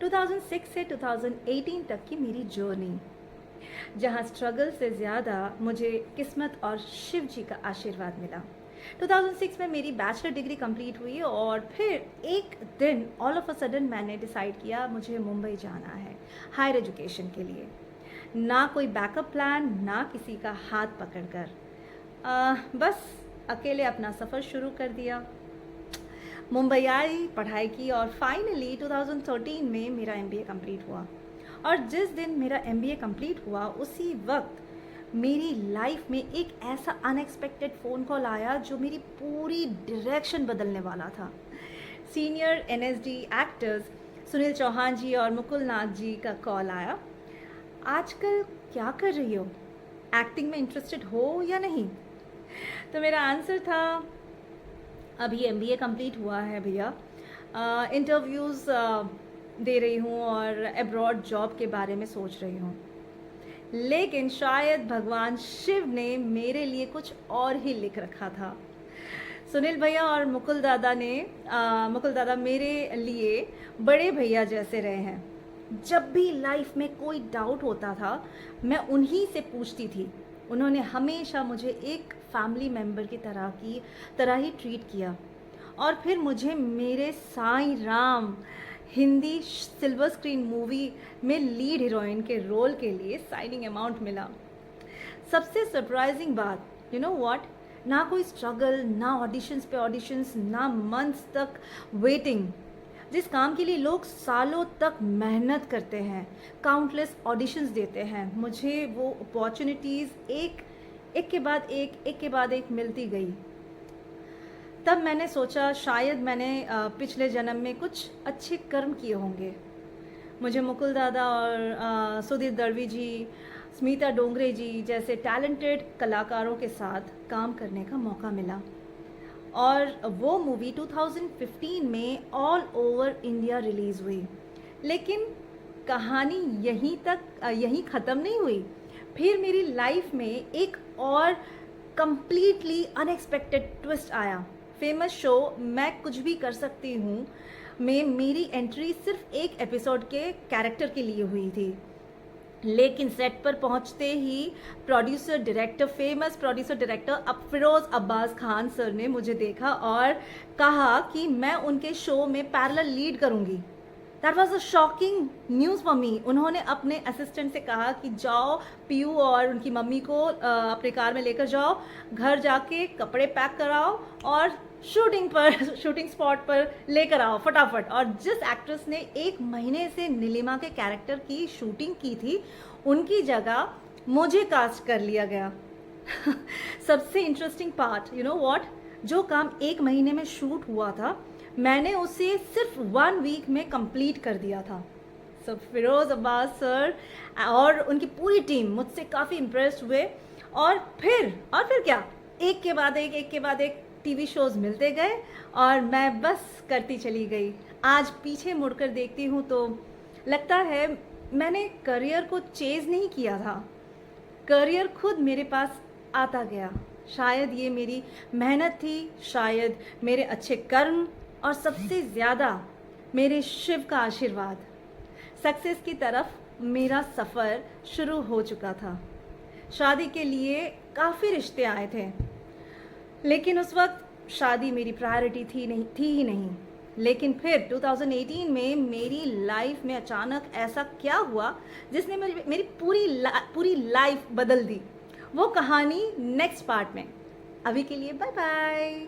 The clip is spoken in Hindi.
2006 से 2018 तक की मेरी जर्नी, जहाँ स्ट्रगल से ज़्यादा मुझे किस्मत और शिव जी का आशीर्वाद मिला। 2006 में मेरी बैचलर डिग्री कंप्लीट हुई और फिर एक दिन ऑल ऑफ अ सडन मैंने डिसाइड किया मुझे मुंबई जाना है हायर एजुकेशन के लिए। ना कोई बैकअप प्लान, ना किसी का हाथ पकड़कर बस अकेले अपना सफ़र शुरू कर दिया। मुंबई आई, पढ़ाई की और फाइनली 2013 में मेरा MBA कंप्लीट हुआ। और जिस दिन मेरा MBA कंप्लीट हुआ उसी वक्त मेरी लाइफ में एक ऐसा अनएक्सपेक्टेड फ़ोन कॉल आया जो मेरी पूरी डायरेक्शन बदलने वाला था। Senior NSD actors Sunil Chauhan ji और मुकुल नाथ जी का कॉल आया। आजकल क्या कर रही हो? एक्टिंग में इंटरेस्टेड हो या नहीं? तो मेरा आंसर था अभी MBA कंप्लीट हुआ है भैया, इंटरव्यूज़ दे रही हूँ और अब्रॉड जॉब के बारे में सोच रही हूँ। लेकिन शायद भगवान शिव ने मेरे लिए कुछ और ही लिख रखा था। सुनील भैया और मुकुल दादा मेरे लिए बड़े भैया जैसे रहे हैं। जब भी लाइफ में कोई डाउट होता था मैं उन्हीं से पूछती थी। उन्होंने हमेशा मुझे एक फैमिली मेम्बर की तरह ही ट्रीट किया। और फिर मुझे मेरे Sai Ram Hindi silver screen movie में लीड हीरोइन के रोल के लिए साइनिंग अमाउंट मिला। सबसे सरप्राइजिंग बात, यू नो व्हाट, ना कोई स्ट्रगल, ना ऑडिशंस पे ऑडिशंस, ना मंथ्स तक वेटिंग। जिस काम के लिए लोग सालों तक मेहनत करते हैं, काउंटलेस ऑडिशंस देते हैं, मुझे वो अपॉर्चुनिटीज़ एक के बाद एक मिलती गई। तब मैंने सोचा शायद मैंने पिछले जन्म में कुछ अच्छे कर्म किए होंगे। मुझे मुकुल दादा और सुधीर दर्वी जी, स्मिता डोंगरे जी जैसे टैलेंटेड कलाकारों के साथ काम करने का मौका मिला। और वो मूवी 2015 में ऑल ओवर इंडिया रिलीज़ हुई। लेकिन कहानी यहीं ख़त्म नहीं हुई। फिर मेरी लाइफ में एक और कंप्लीटली अनएक्सपेक्टेड ट्विस्ट आया। फेमस शो मैं कुछ भी कर सकती हूँ में मेरी एंट्री सिर्फ एक एपिसोड के कैरेक्टर के लिए हुई थी। लेकिन सेट पर पहुंचते ही फेमस प्रोड्यूसर डायरेक्टर अब फिरोज अब्बास खान सर ने मुझे देखा और कहा कि मैं उनके शो में पैरेलल लीड करूंगी। That was a shocking news for me. उन्होंने अपने असिस्टेंट से कहा कि जाओ पीयू और उनकी मम्मी को अपने कार में लेकर जाओ, घर जाके कपड़े पैक कराओ और शूटिंग स्पॉट पर लेकर आओ फटाफट। और जिस एक्ट्रेस ने 1 महीने से नीलिमा के कैरेक्टर की शूटिंग की थी उनकी जगह मुझे कास्ट कर लिया गया। सबसे interesting part, you know what, जो काम 1 महीने में शूट हुआ था मैंने उसे सिर्फ 1 वीक में कंप्लीट कर दिया था। सब फिरोज अब्बास सर और उनकी पूरी टीम मुझसे काफ़ी इम्प्रेस्ड हुए। और फिर क्या, एक के बाद एक टीवी शोज़ मिलते गए और मैं बस करती चली गई। आज पीछे मुड़कर देखती हूँ तो लगता है मैंने करियर को चेज़ नहीं किया था, करियर खुद मेरे पास आता गया। शायद ये मेरी मेहनत थी, शायद मेरे अच्छे कर्म और सबसे ज़्यादा मेरे शिव का आशीर्वाद। सक्सेस की तरफ मेरा सफ़र शुरू हो चुका था। शादी के लिए काफ़ी रिश्ते आए थे, लेकिन उस वक्त शादी मेरी प्रायोरिटी थी ही नहीं। लेकिन फिर 2018 में मेरी लाइफ में अचानक ऐसा क्या हुआ जिसने मेरी पूरी लाइफ बदल दी। वो कहानी नेक्स्ट पार्ट में। अभी के लिए बाय बाय।